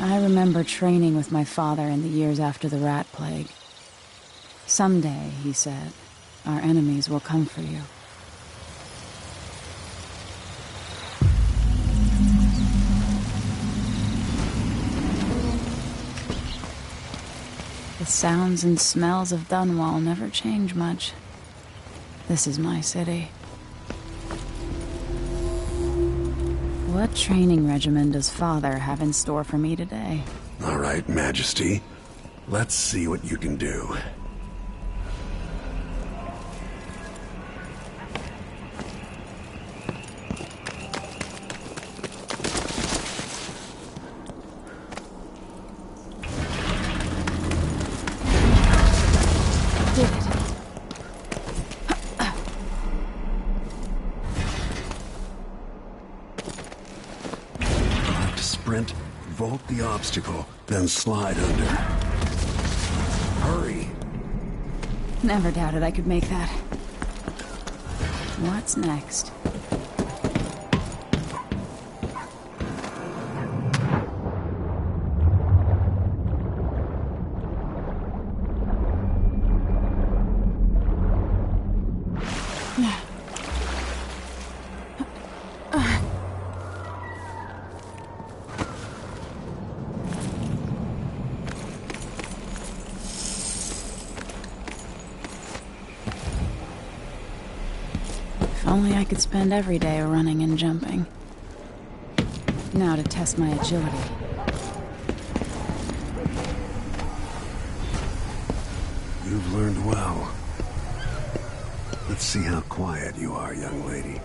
I remember training with my father in the years after the rat plague. Someday, he said, our enemies will come for you. The sounds and smells of Dunwall never change much. This is my city. What training regimen does Father have in store for me today? All right, Majesty. Let's see what you can do. Did it. Sprint, vault the obstacle, then slide under. Hurry! Never doubted I could make that. What's next? If only I could spend every day running and jumping. Now to test my agility. You've learned well. Let's see how quiet you are, young lady.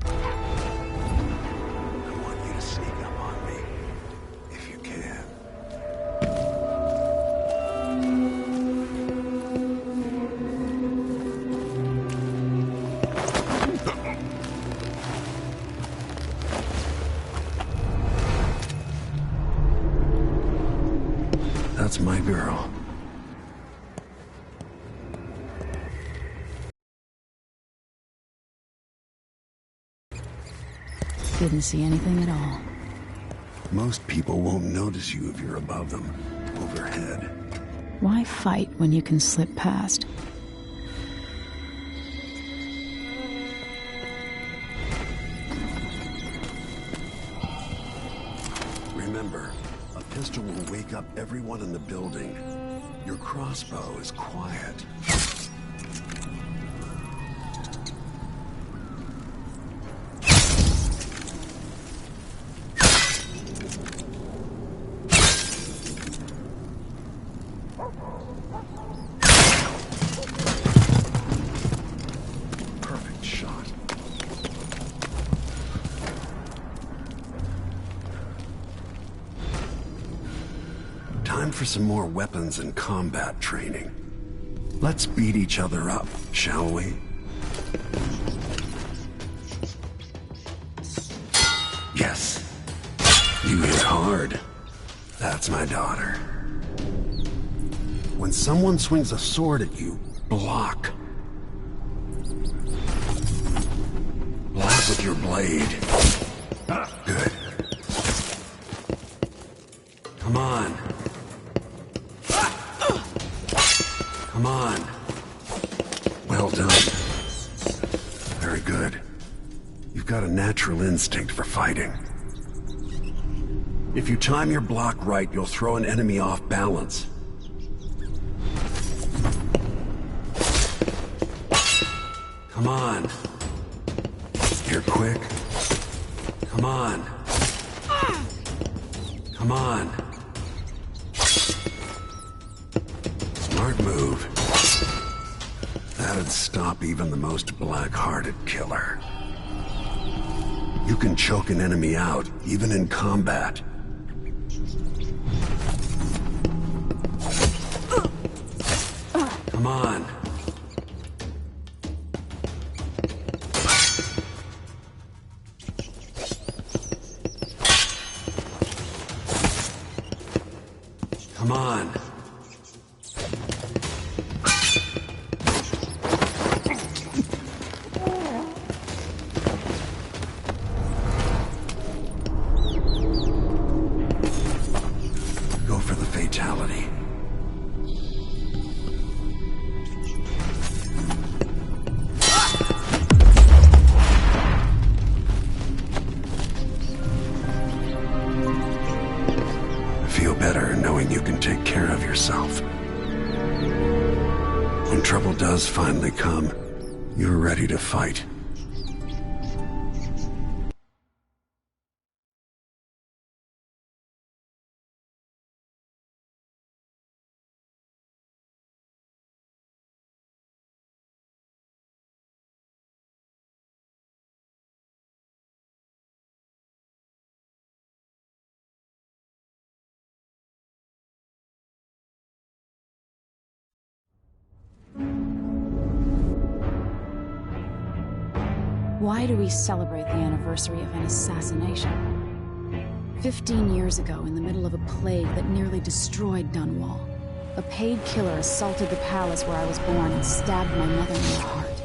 I want you to sneak up on me, if you can. That's my girl. Didn't see anything at all. Most people won't notice you if you're above them, overhead. Why fight when you can slip past? Remember, a pistol will wake up everyone in the building. Your crossbow is quiet. Perfect shot. Time for some more weapons and combat training. Let's beat each other up, shall we? Yes. You hit hard. That's my daughter. When someone swings a sword at you, block. Block with your blade. Good. Come on. Come on. Well done. Very good. You've got a natural instinct for fighting. If you time your block right, you'll throw an enemy off balance. Come on. You're quick. Come on. Come on. Smart move. That'd stop even the most black-hearted killer. You can choke an enemy out, even in combat. Come on. Come on. When trouble does finally come, you're ready to fight. Why do we celebrate the anniversary of an assassination? 15 years ago, in the middle of a plague that nearly destroyed Dunwall, a paid killer assaulted the palace where I was born and stabbed my mother in the heart.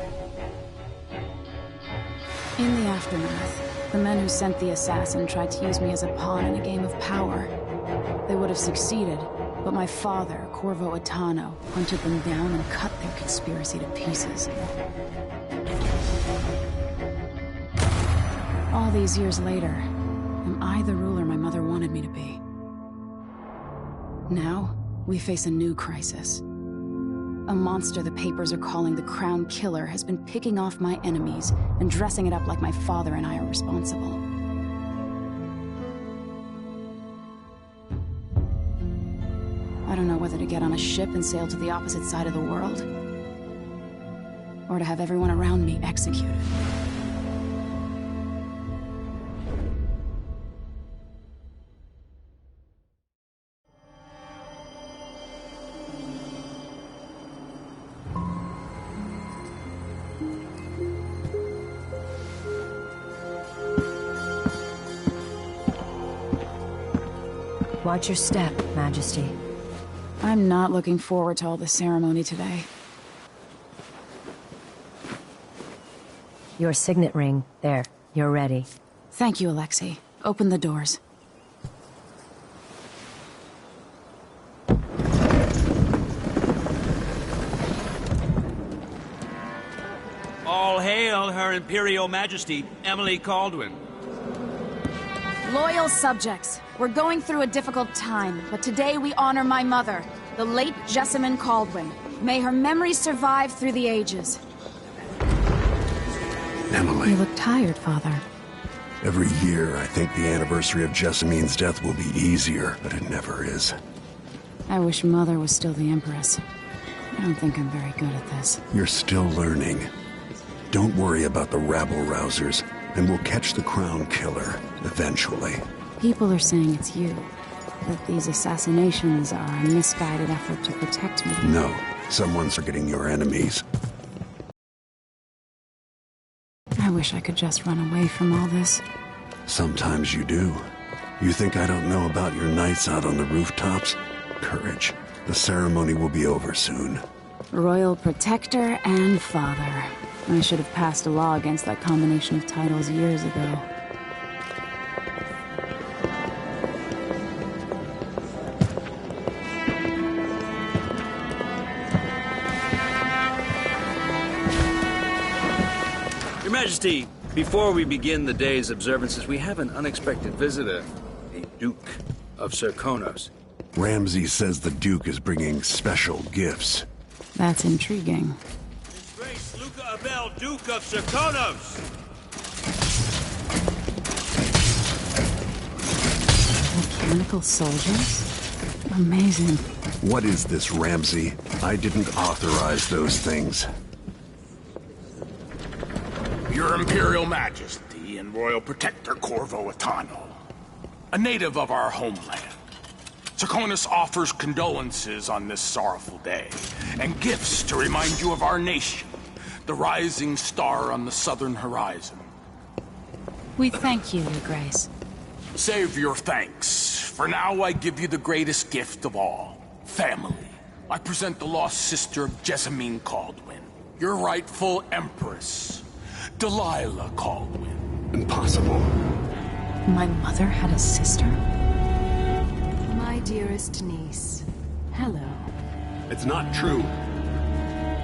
In the aftermath, the men who sent the assassin tried to use me as a pawn in a game of power. They would have succeeded, but my father, Corvo Attano, hunted them down and cut their conspiracy to pieces. All these years later, am I the ruler my mother wanted me to be? Now, we face a new crisis. A monster the papers are calling the Crown Killer has been picking off my enemies and dressing it up like my father and I are responsible. I don't know whether to get on a ship and sail to the opposite side of the world, or to have everyone around me executed. Watch your step, Majesty. I'm not looking forward to all the ceremony today. Your signet ring. There. You're ready. Thank you, Alexei. Open the doors. All hail Her Imperial Majesty, Emily Caldwin. Loyal subjects, we're going through a difficult time, but today we honor my mother, the late Jessamine Caldwin. May her memory survive through the ages. Emily. You look tired, Father. Every year, I think the anniversary of Jessamine's death will be easier, but it never is. I wish Mother was still the Empress. I don't think I'm very good at this. You're still learning. Don't worry about the rabble-rousers, and we'll catch the Crown Killer, eventually. People are saying it's you. That these assassinations are a misguided effort to protect me. No, someone's forgetting your enemies. I wish I could just run away from all this. Sometimes you do. You think I don't know about your nights out on the rooftops? Courage. The ceremony will be over soon. Royal Protector and Father. I should have passed a law against that combination of titles years ago. Your Majesty, before we begin the day's observances, we have an unexpected visitor, the Duke of Serkonos. Ramsay says the Duke is bringing special gifts. That's intriguing. His Grace Luca Abel, Duke of Serkonos! Mechanical soldiers? Amazing. What is this, Ramsay? I didn't authorize those things. Your Imperial Majesty and Royal Protector Corvo Attano, a native of our homeland. Serkonos offers condolences on this sorrowful day, and gifts to remind you of our nation, the rising star on the southern horizon. We thank you, Your Grace. Save your thanks. For now, I give you the greatest gift of all, family. I present the lost sister of Jessamine Caldwin, your rightful Empress, Delilah Caldwin. Impossible. My mother had a sister? My dearest niece, hello. It's not true.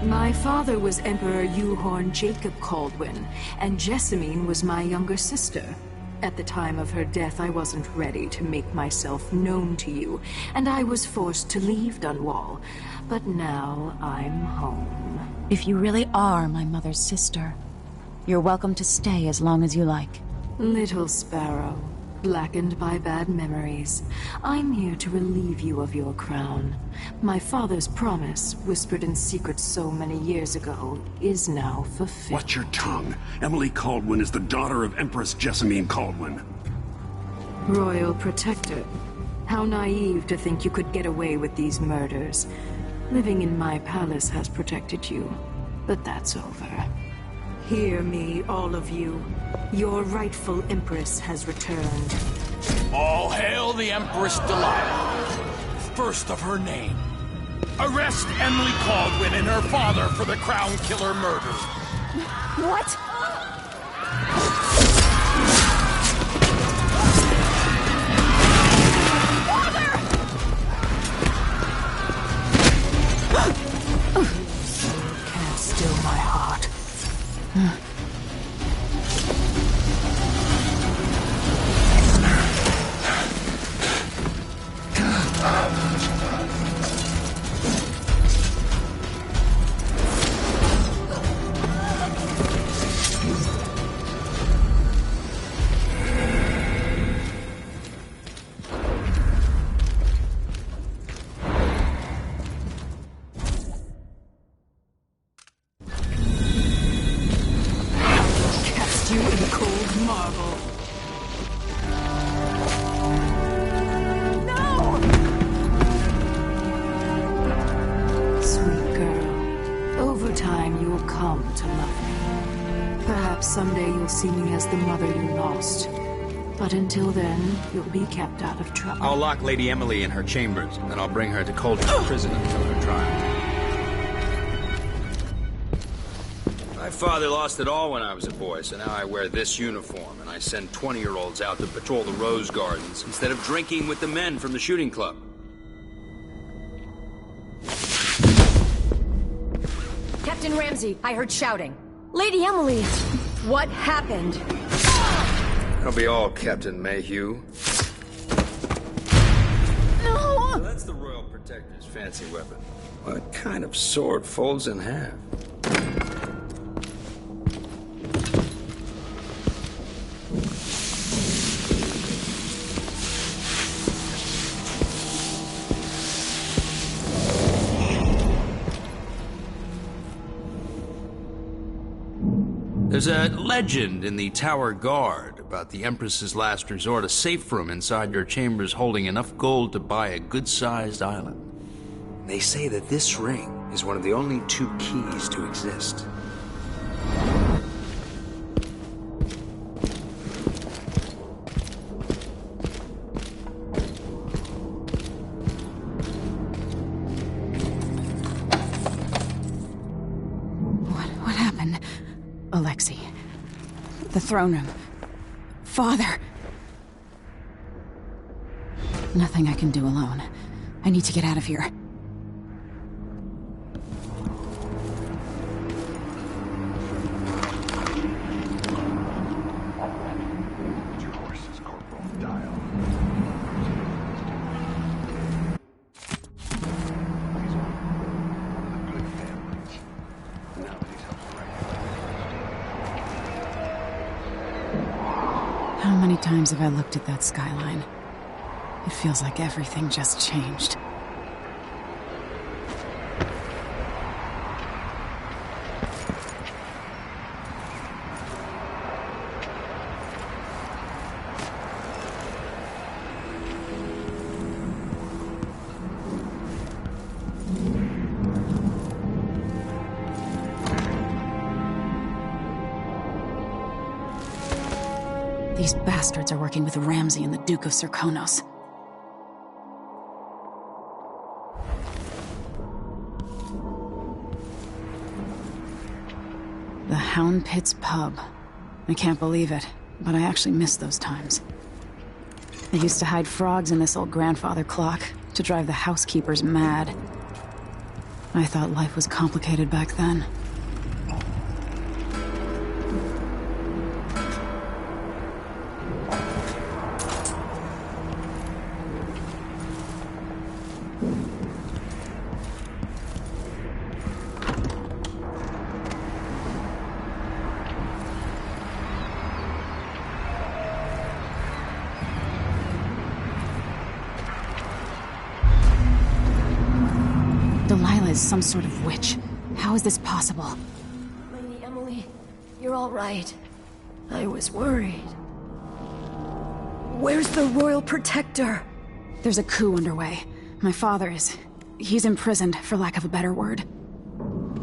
My father was Emperor Euhorn Jacob Caldwin, and Jessamine was my younger sister. At the time of her death, I wasn't ready to make myself known to you, and I was forced to leave Dunwall. But now I'm home. If you really are my mother's sister, you're welcome to stay as long as you like. Little Sparrow, blackened by bad memories, I'm here to relieve you of your crown. My father's promise, whispered in secret so many years ago, is now fulfilled. Watch your tongue. Emily Caldwin is the daughter of Empress Jessamine Caldwin. Royal Protector. How naive to think you could get away with these murders. Living in my palace has protected you, but that's over. Hear me, all of you. Your rightful Empress has returned. All hail the Empress Delilah, first of her name. Arrest Emily Caldwin and her father for the Crown Killer murder. What? Can't still my heart. You in cold marble. No! Sweet girl, over time you'll come to love me. Perhaps someday you'll see me as the mother you lost. But until then, you'll be kept out of trouble. I'll lock Lady Emily in her chambers, and I'll bring her to Cauldron Prison until her trial. My father lost it all when I was a boy, so now I wear this uniform, and I send 20-year-olds out to patrol the rose gardens instead of drinking with the men from the shooting club. Captain Ramsey, I heard shouting. Lady Emily, what happened? That'll be all, Captain Mayhew. No! So that's the Royal Protector's fancy weapon. What kind of sword folds in half? There's a legend in the Tower Guard about the Empress's last resort, a safe room inside your chambers holding enough gold to buy a good-sized island. They say that this ring is one of the only 2 keys to exist. What happened? Alexei. The throne room. Father. Nothing I can do alone. I need to get out of here. How many times have I looked at that skyline? It feels like everything just changed. These bastards are working with Ramsey and the Duke of Serkonos. The Hound Pit's pub. I can't believe it, but I actually miss those times. I used to hide frogs in this old grandfather clock to drive the housekeepers mad. I thought life was complicated back then. Lila is some sort of witch. How is this possible? Lady Emily, you're all right. I was worried. Where's the Royal Protector? There's a coup underway. My father is... he's imprisoned, for lack of a better word.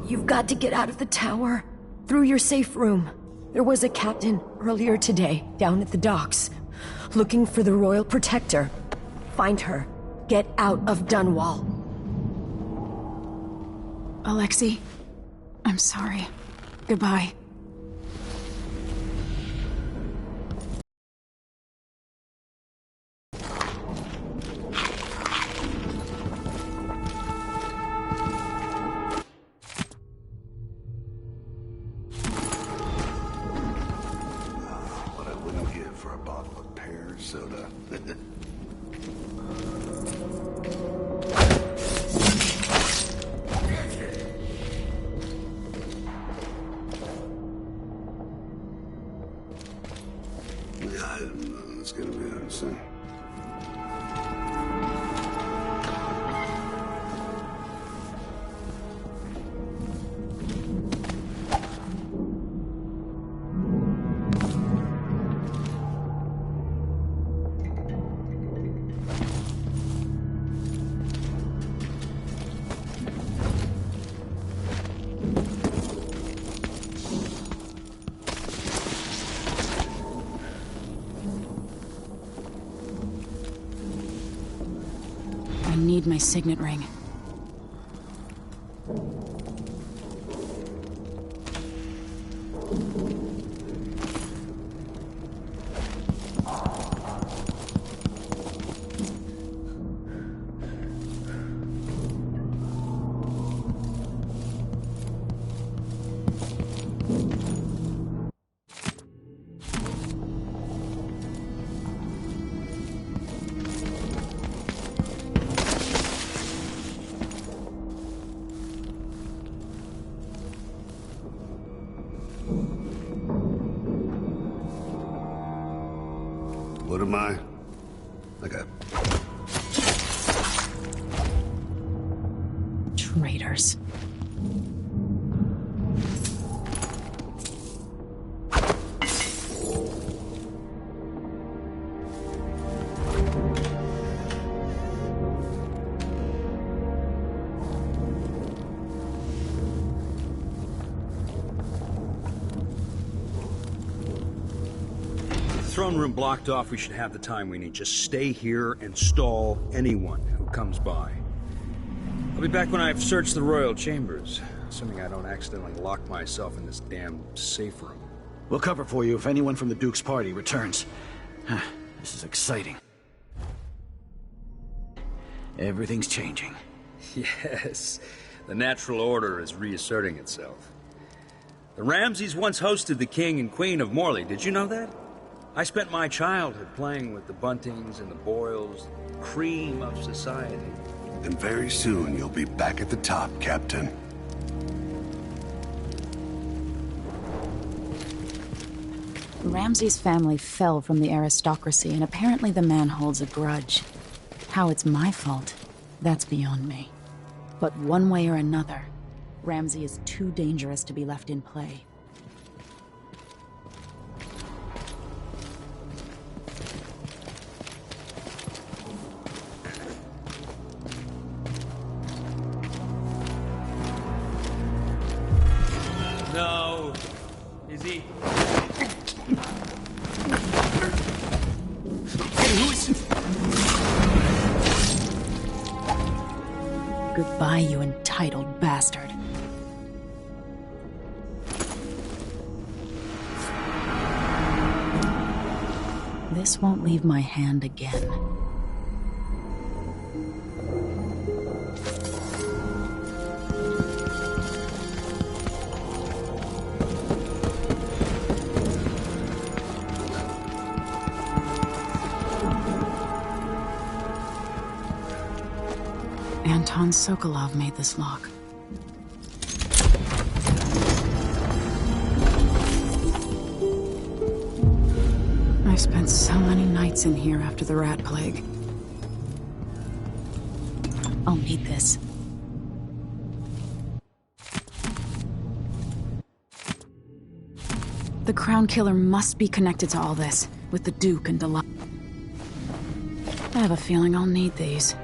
You've got to get out of the tower. Through your safe room. There was a captain earlier today, down at the docks, looking for the Royal Protector. Find her. Get out of Dunwall. Alexei, I'm sorry. Goodbye. What I wouldn't give for a bottle of pear soda. It's gonna be interesting. I need my signet ring. What am I? Like a... Traitors. Throne room blocked off. We should have the time we need. Just stay here and stall anyone who comes by. I'll be back when I've searched the royal chambers, assuming I don't accidentally lock myself in this damn safe room. We'll cover for you if anyone from the Duke's party returns. This is exciting. Everything's changing. Yes, the natural order is reasserting itself. The Ramseys once hosted the King and Queen of Morley. Did you know that? I spent my childhood playing with the Buntings and the Boyles, cream of society. And very soon you'll be back at the top, Captain. Ramsay's family fell from the aristocracy, and apparently the man holds a grudge. How it's my fault, that's beyond me. But one way or another, Ramsay is too dangerous to be left in play. No. Is he? Hey, who is... Goodbye, you entitled bastard. This won't leave my hand again. Anton Sokolov made this lock. I spent so many nights in here after the rat plague. I'll need this. The Crown Killer must be connected to all this, with the Duke and Delilah. I have a feeling I'll need these.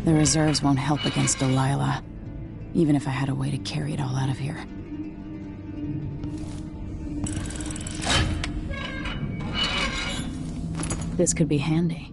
The reserves won't help against Delilah, even if I had a way to carry it all out of here. This could be handy.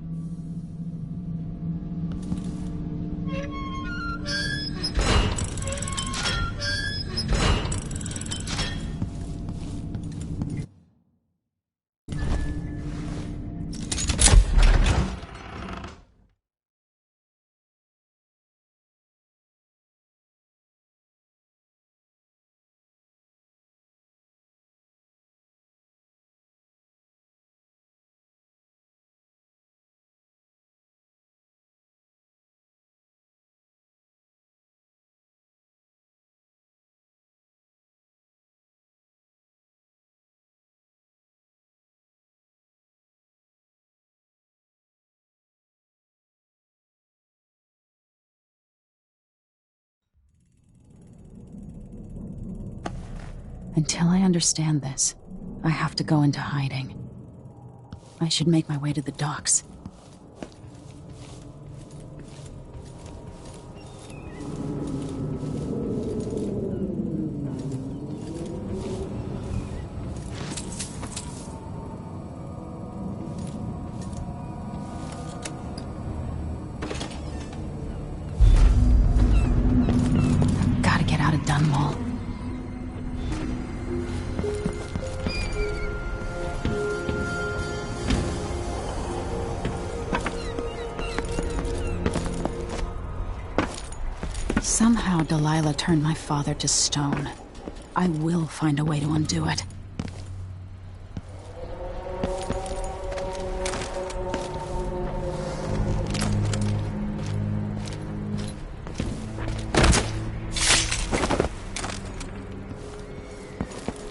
Until I understand this, I have to go into hiding. I should make my way to the docks. Gotta get out of Dunwall. Somehow Delilah turned my father to stone. I will find a way to undo it.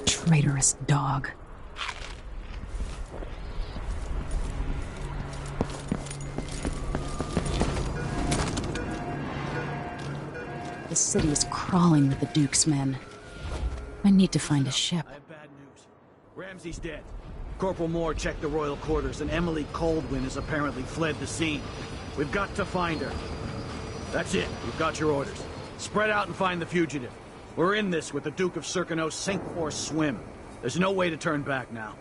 Traitorous dog. The city is crawling with the Duke's men. I need to find a ship. I have bad news. Ramsey's dead. Corporal Moore checked the royal quarters, and Emily Coldwin has apparently fled the scene. We've got to find her. That's it. We've got your orders. Spread out and find the fugitive. We're in this with the Duke of Circano sink or swim. There's no way to turn back now.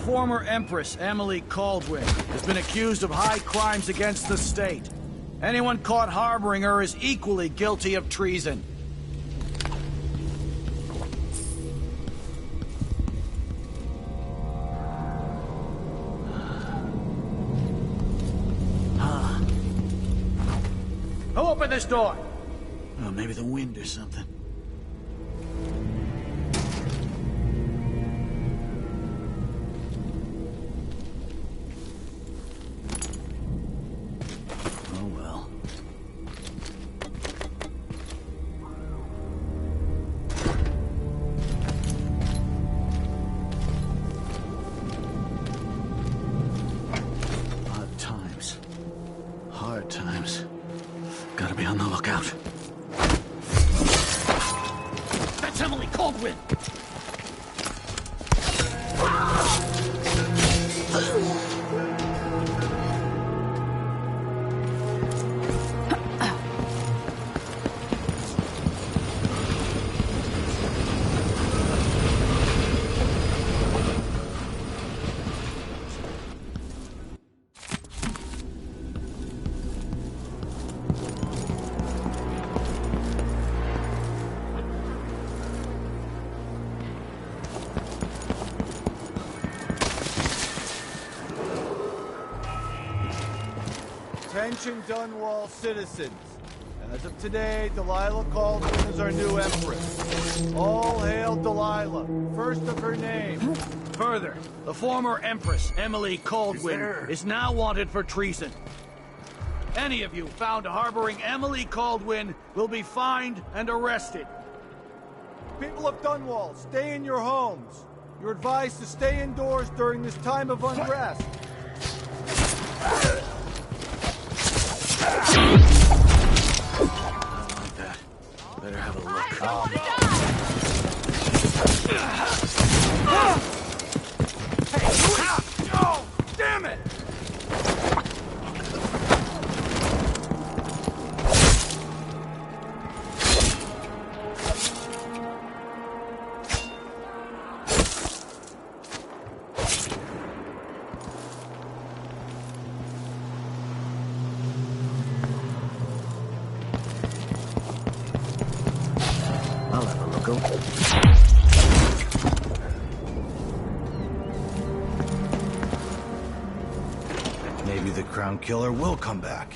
Former Empress Emily Caldwin has been accused of high crimes against the state. Anyone caught harboring her is equally guilty of treason. Who opened this door? Oh, maybe the wind or something. Gotta be on the lookout. That's Emily Caldwin! Attention Dunwall citizens. As of today, Delilah Caldwin is our new Empress. All hail Delilah, first of her name. Further, the former Empress, Emily Caldwin, is now wanted for treason. Any of you found harboring Emily Caldwin will be fined and arrested. People of Dunwall, stay in your homes. You're advised to stay indoors during this time of unrest. Like that. Better have a look. Hey, no! Damn it! I'll have a look over. Maybe the Crown Killer will come back.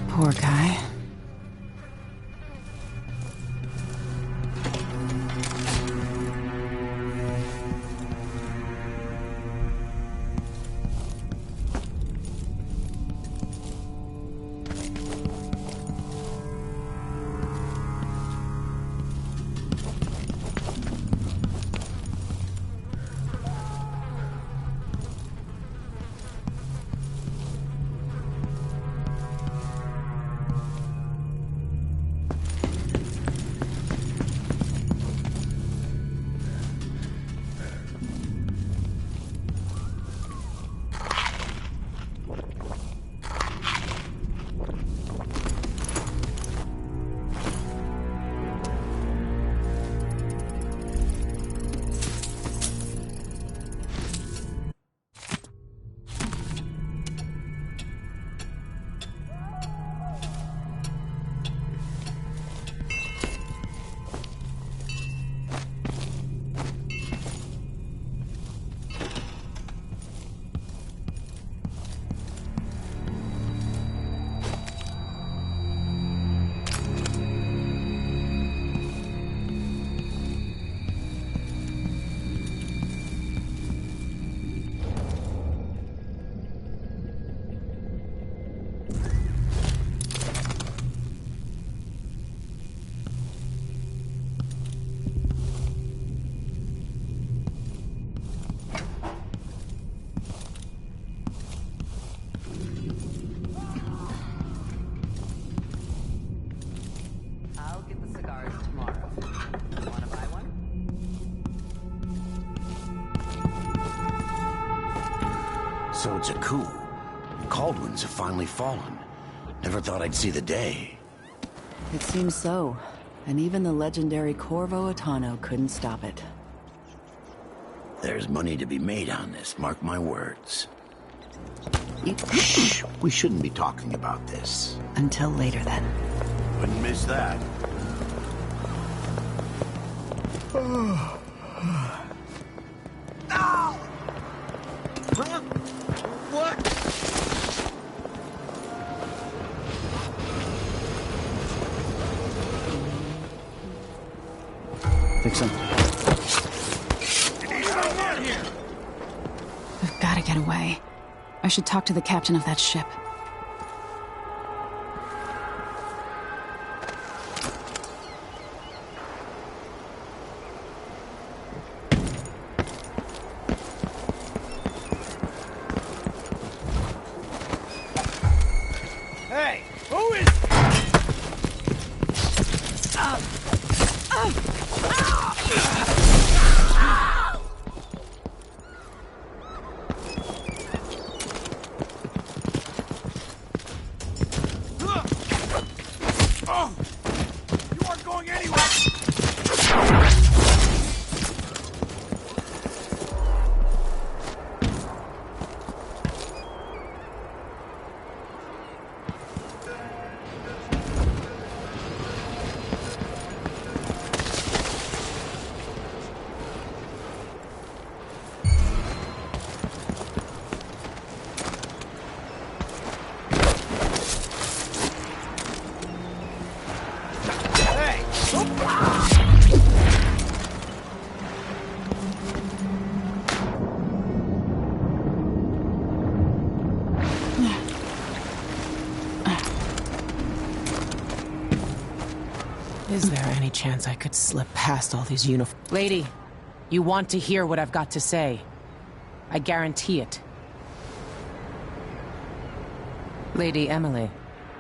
Poor guy. So it's a coup. The Caldwins have finally fallen. Never thought I'd see the day. It seems so. And even the legendary Corvo Attano couldn't stop it. There's money to be made on this, mark my words. Shh! We shouldn't be talking about this. Until later, then. Wouldn't miss that. Ow! Huh? What? Think something. We've got to get away. I should talk to the captain of that ship. Hey, who is... You aren't going anywhere! Is there any chance I could slip past all these uniforms? Lady, you want to hear what I've got to say. I guarantee it. Lady Emily,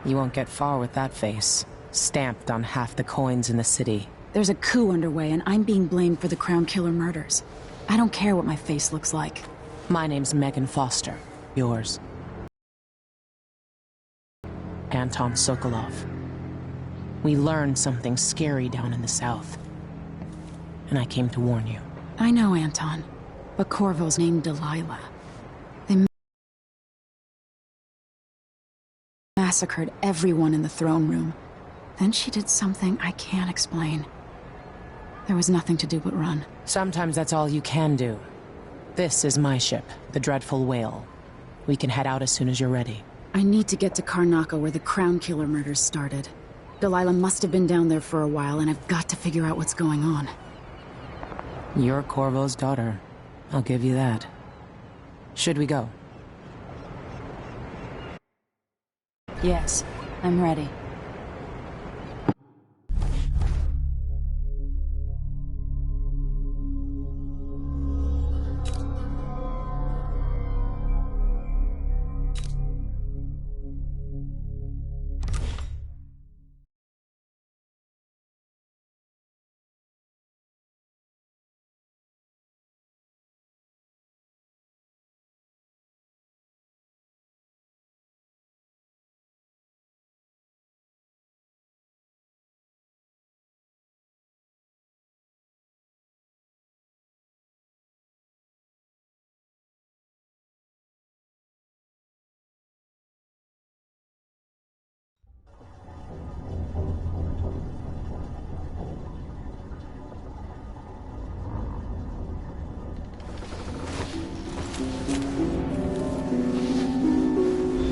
you won't get far with that face. Stamped on half the coins in the city. There's a coup underway, and I'm being blamed for the Crown Killer murders. I don't care what my face looks like. My name's Megan Foster. Yours. Anton Sokolov. We learned something scary down in the south. And I came to warn you. I know, Anton. But Corvo's named Delilah. They massacred everyone in the throne room. Then she did something I can't explain. There was nothing to do but run. Sometimes that's all you can do. This is my ship, the Dreadful Whale. We can head out as soon as you're ready. I need to get to Karnaca where the Crown Killer murders started. Delilah must have been down there for a while, and I've got to figure out what's going on. You're Corvo's daughter. I'll give you that. Should we go? Yes, I'm ready.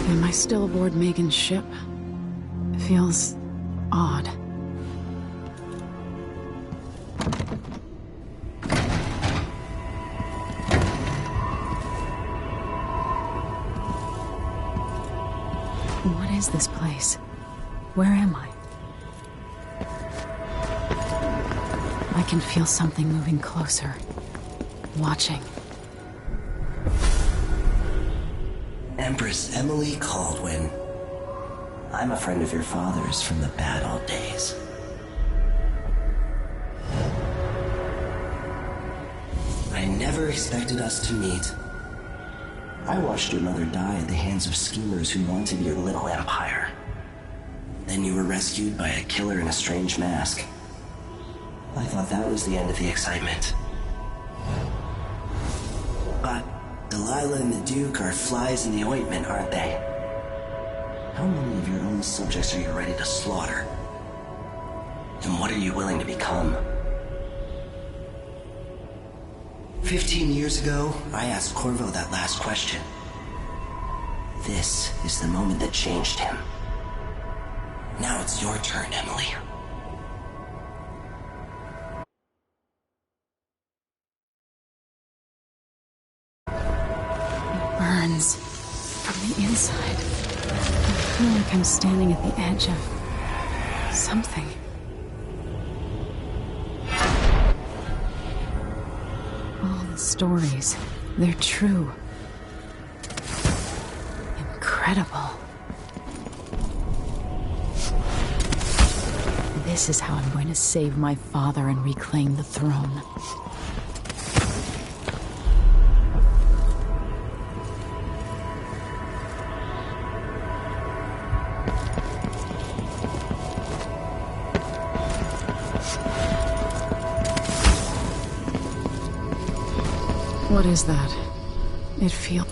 Am I still aboard Megan's ship? It feels odd. What is this place? Where am I? I can feel something moving closer. Watching. Empress Emily Caldwin. I'm a friend of your father's from the bad old days. I never expected us to meet. I watched your mother die at the hands of schemers who wanted your little empire. Then you were rescued by a killer in a strange mask. I thought that was the end of the excitement. But Delilah and the Duke are flies in the ointment, aren't they? How many of your own subjects are you ready to slaughter? And what are you willing to become? 15 years ago, I asked Corvo that last question. This is the moment that changed him. Now it's your turn, Emily. Burns from the inside. I feel like I'm standing at the edge of something. All the stories, they're true. Incredible. This is how I'm going to save my father and reclaim the throne. What is that? It feels...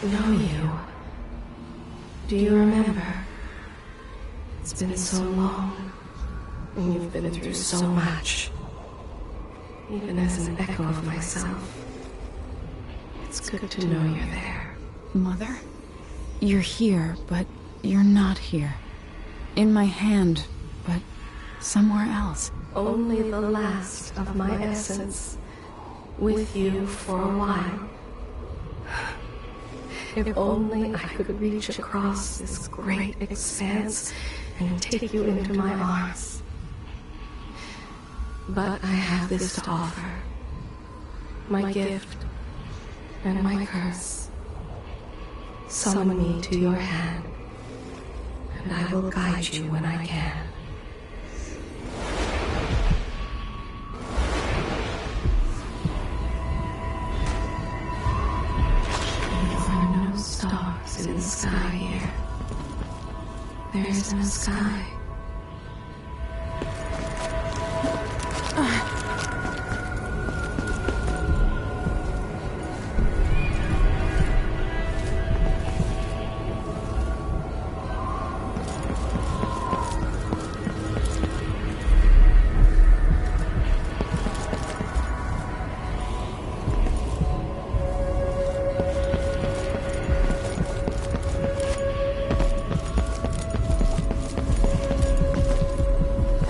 Know you. Do you remember? It's been so long, and you've been through so much. Even as an echo of myself, it's good to know you're there. Mother? You're here, but you're not here. In my hand, but somewhere else. Only the last of my essence, with you for a while. If only I could reach across this great expanse and take you into my arms. But I have this to offer. My gift and my curse. Summon me to your hand, and I will guide you when I can. Stars in the sky here. There is no sky.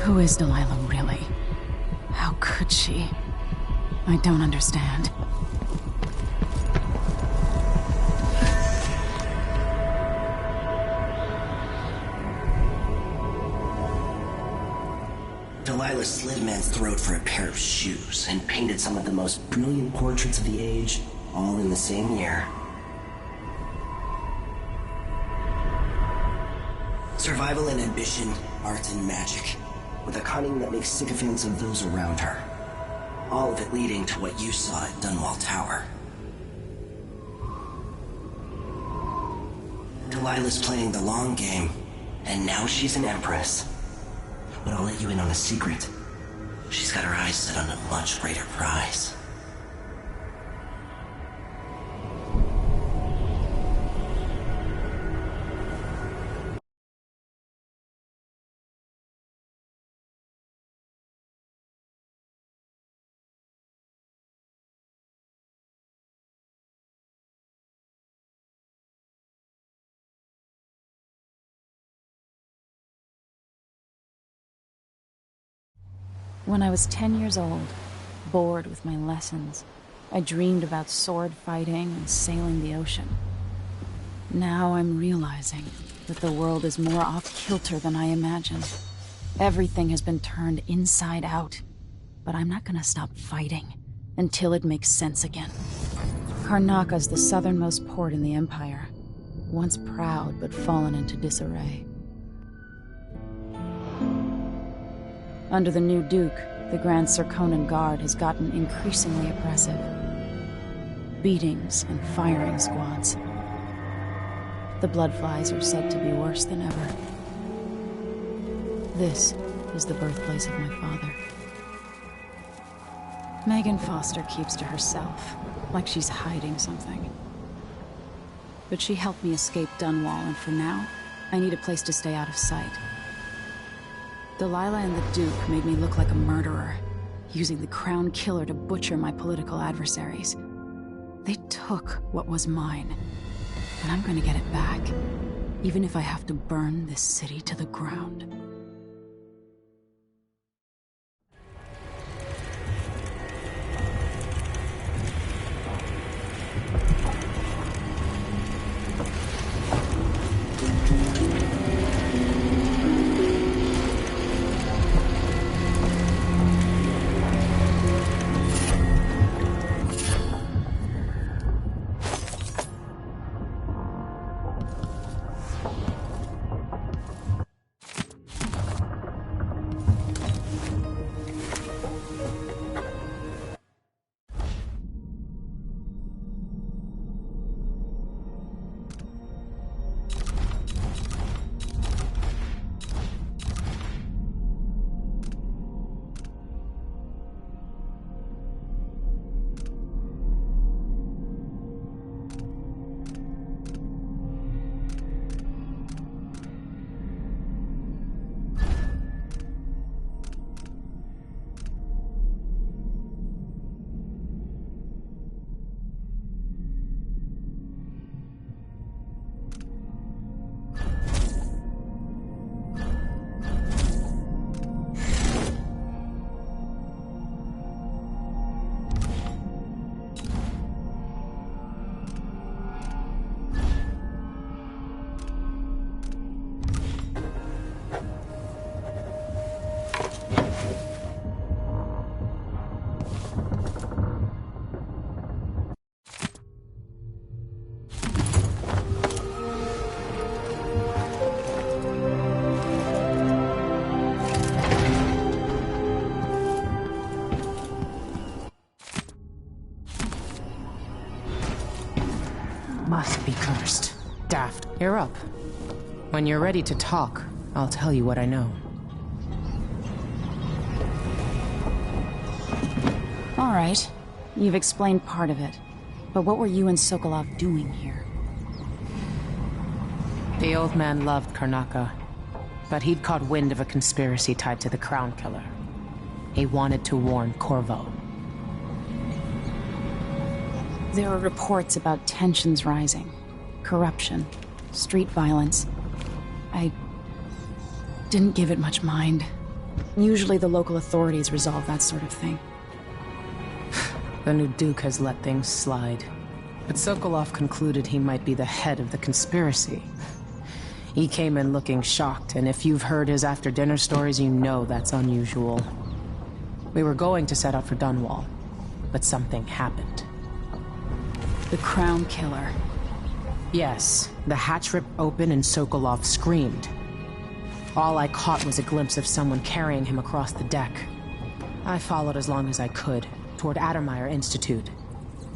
Who is Delilah really? How could she? I don't understand. Delilah slit a man's throat for a pair of shoes and painted some of the most brilliant portraits of the age, all in the same year. Survival and ambition, art and magic, with a cunning that makes sycophants of those around her. All of it leading to what you saw at Dunwall Tower. Delilah's playing the long game, and now she's an empress. But I'll let you in on a secret. She's got her eyes set on a much greater prize. When I was 10 years old, bored with my lessons, I dreamed about sword fighting and sailing the ocean. Now I'm realizing that the world is more off-kilter than I imagined. Everything has been turned inside out, but I'm not gonna stop fighting until it makes sense again. Karnaka's the southernmost port in the Empire, once proud but fallen into disarray. Under the new Duke, the Grand Serkonan Guard has gotten increasingly oppressive. Beatings and firing squads. The Bloodflies are said to be worse than ever. This is the birthplace of my father. Megan Foster keeps to herself, like she's hiding something. But she helped me escape Dunwall, and for now, I need a place to stay out of sight. Delilah and the Duke made me look like a murderer, using the Crown Killer to butcher my political adversaries. They took what was mine, and I'm going to get it back, even if I have to burn this city to the ground. You're up. When you're ready to talk, I'll tell you what I know. All right. You've explained part of it. But what were you and Sokolov doing here? The old man loved Karnaka, but he'd caught wind of a conspiracy tied to the Crown Killer. He wanted to warn Corvo. There are reports about tensions rising, corruption, street violence. I didn't give it much mind. Usually the local authorities resolve that sort of thing. The new Duke has let things slide. But Sokolov concluded he might be the head of the conspiracy. He came in looking shocked, and if you've heard his after-dinner stories, you know that's unusual. We were going to set out for Dunwall, but something happened. The Crown Killer. Yes, the hatch ripped open and Sokolov screamed. All I caught was a glimpse of someone carrying him across the deck. I followed as long as I could, toward Addermeyer Institute.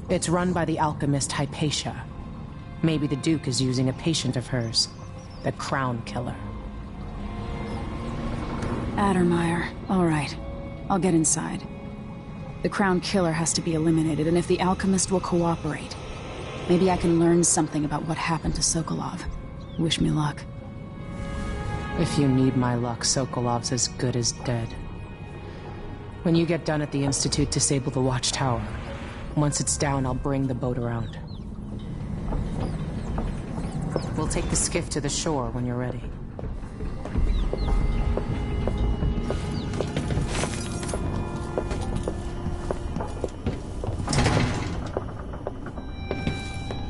It's run by the alchemist Hypatia. Maybe the Duke is using a patient of hers, the Crown Killer. Addermeyer. All right. I'll get inside. The Crown Killer has to be eliminated, and if the alchemist will cooperate, maybe I can learn something about what happened to Sokolov. Wish me luck. If you need my luck, Sokolov's as good as dead. When you get done at the Institute, disable the watchtower. Once it's down, I'll bring the boat around. We'll take the skiff to the shore when you're ready.